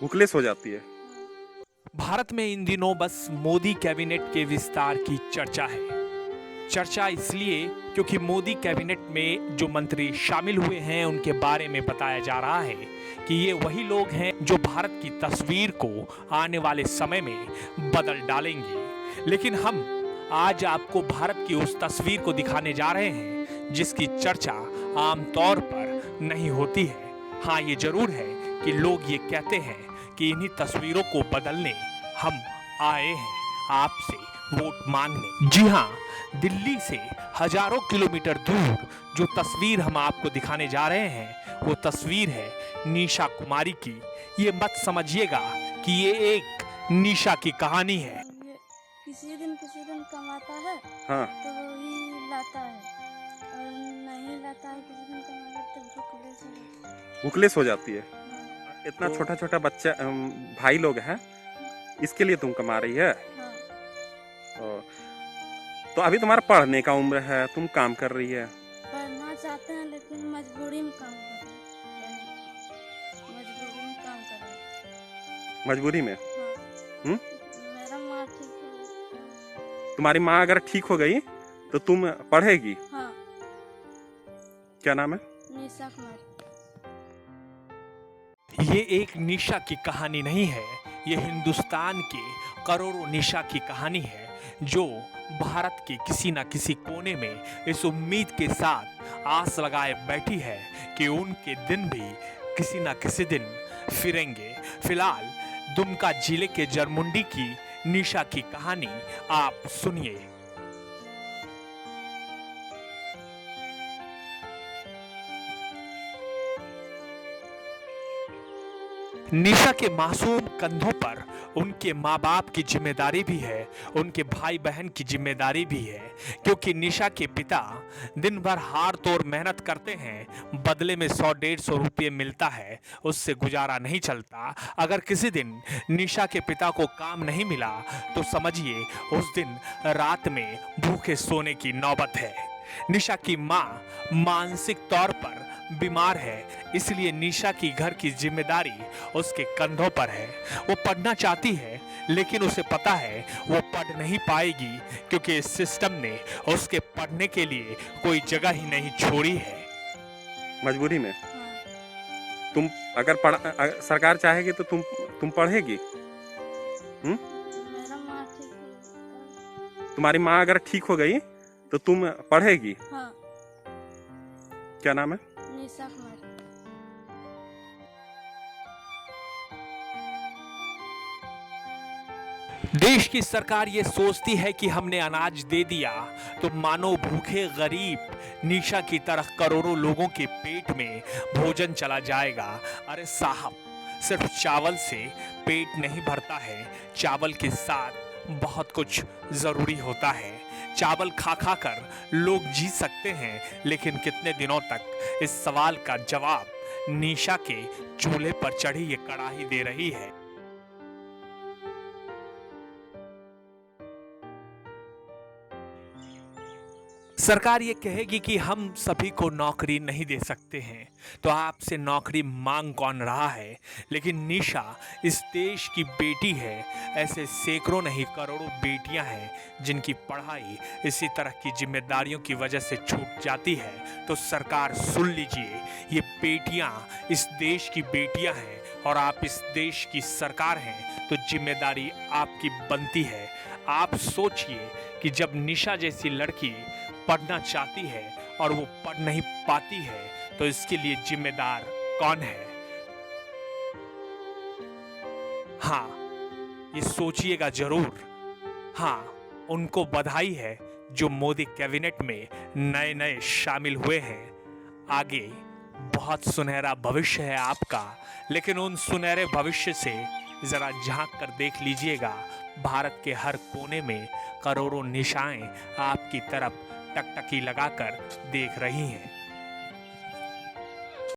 Booklets हो जाती है। भारत में इन दिनों बस मोदी कैबिनेट के विस्तार की चर्चा है। चर्चा इसलिए क्योंकि मोदी कैबिनेट में जो मंत्री शामिल हुए हैं उनके बारे में बताया जा रहा है कि ये वही लोग हैं जो भारत की तस्वीर को आने वाले समय में बदल डालेंगे। लेकिन हम आज आपको भारत की उस तस्वीर को दिखाने जा रहे हैं जिसकी चर्चा आमतौर पर नहीं होती है। हाँ, ये जरूर है कि लोग ये कहते हैं कि इन्हीं तस्वीरों को बदलने हम आए हैं आपसे वोट मांगने। जी हाँ, दिल्ली से हजारों किलोमीटर दूर जो तस्वीर हम आपको दिखाने जा रहे हैं वो तस्वीर है निशा कुमारी की। ये मत समझिएगा कि ये एक निशा की कहानी है। ये किसी दिन कमाता है हाँ। तो वही लाता है, और नहीं लाता है किसी दिन कमाता तो बुकलेस हो जाता है। बुकलेस हो जाती है। हाँ, इतना छोटा छोटा बच्चा भाई लोग हैं, इसके लिए तुम कमा रही है। हाँ, ओ, तो अभी तुम्हारा पढ़ने का उम्र है, तुम काम कर रही है। पढ़ना चाहते हैं लेकिन मजबूरी में काम कर रहे हैं। मजबूरी में काम कर रहे हैं। मजबूरी में। हाँ, मेरा माँ ठीक है। तुम्हारी माँ अगर ठीक हो गई तो तुम पढ़ेगी। हाँ, क्या नाम है? निशा कुमारी। ये एक निशा की कहानी नहीं है, ये हिंदुस्तान के करोड़ों निशा की कहानी है जो भारत के किसी न किसी कोने में इस उम्मीद के साथ आस लगाए बैठी है कि उनके दिन भी किसी न किसी दिन फिरेंगे। फिलहाल दुमका जिले के जरमुंडी की निशा की कहानी आप सुनिए। निशा के मासूम कंधों पर उनके माँ बाप की जिम्मेदारी भी है, उनके भाई बहन की जिम्मेदारी भी है, क्योंकि निशा के पिता दिन भर हाड़ तोड़ मेहनत करते हैं, बदले में 100-150 रुपये मिलता है, उससे गुजारा नहीं चलता। अगर किसी दिन निशा के पिता को काम नहीं मिला तो समझिए उस दिन रात में भूखे सोने की नौबत है। निशा की माँ मानसिक तौर पर बीमार है, इसलिए निशा की घर की जिम्मेदारी उसके कंधों पर है। वो पढ़ना चाहती है लेकिन उसे पता है वो पढ़ नहीं पाएगी क्योंकि इस सिस्टम ने उसके पढ़ने के लिए कोई जगह ही नहीं छोड़ी है। मजबूरी में। हाँ, तुम अगर सरकार चाहेगी तो तुम पढ़ेगी। मेरा माँ ठीक है। तुम्हारी माँ अगर ठीक हो गई तो तुम पढ़ेगी। हाँ, क्या नाम है? निशा कुमारी। देश की सरकार ये सोचती है कि हमने अनाज दे दिया तो मानो भूखे गरीब निशा की तरह करोड़ों लोगों के पेट में भोजन चला जाएगा। अरे साहब, सिर्फ चावल से पेट नहीं भरता है, चावल के साथ बहुत कुछ जरूरी होता है। चावल खा खा कर लोग जी सकते हैं, लेकिन कितने दिनों तक? इस सवाल का जवाब निशा के चूल्हे पर चढ़ी ये कढ़ाई दे रही है। सरकार ये कहेगी कि हम सभी को नौकरी नहीं दे सकते हैं, तो आपसे नौकरी मांग कौन रहा है? लेकिन निशा इस देश की बेटी है। ऐसे सैकड़ों नहीं करोड़ों बेटियां हैं जिनकी पढ़ाई इसी तरह की जिम्मेदारियों की वजह से छूट जाती है। तो सरकार सुन लीजिए, ये बेटियां इस देश की बेटियां हैं और आप इस देश की सरकार हैं, तो जिम्मेदारी आपकी बनती है। आप सोचिए कि जब निशा जैसी लड़की पढ़ना चाहती है और वो पढ़ नहीं पाती है तो इसके लिए जिम्मेदार कौन है? हाँ, ये सोचिएगा जरूर। हाँ, उनको बधाई है जो मोदी कैबिनेट में नए नए शामिल हुए हैं। आगे बहुत सुनहरा भविष्य है आपका, लेकिन उन सुनहरे भविष्य से जरा झांक कर देख लीजिएगा। भारत के हर कोने में करोड़ों निशाएं आपकी तरफ टकटकी लगाकर देख रही हैं।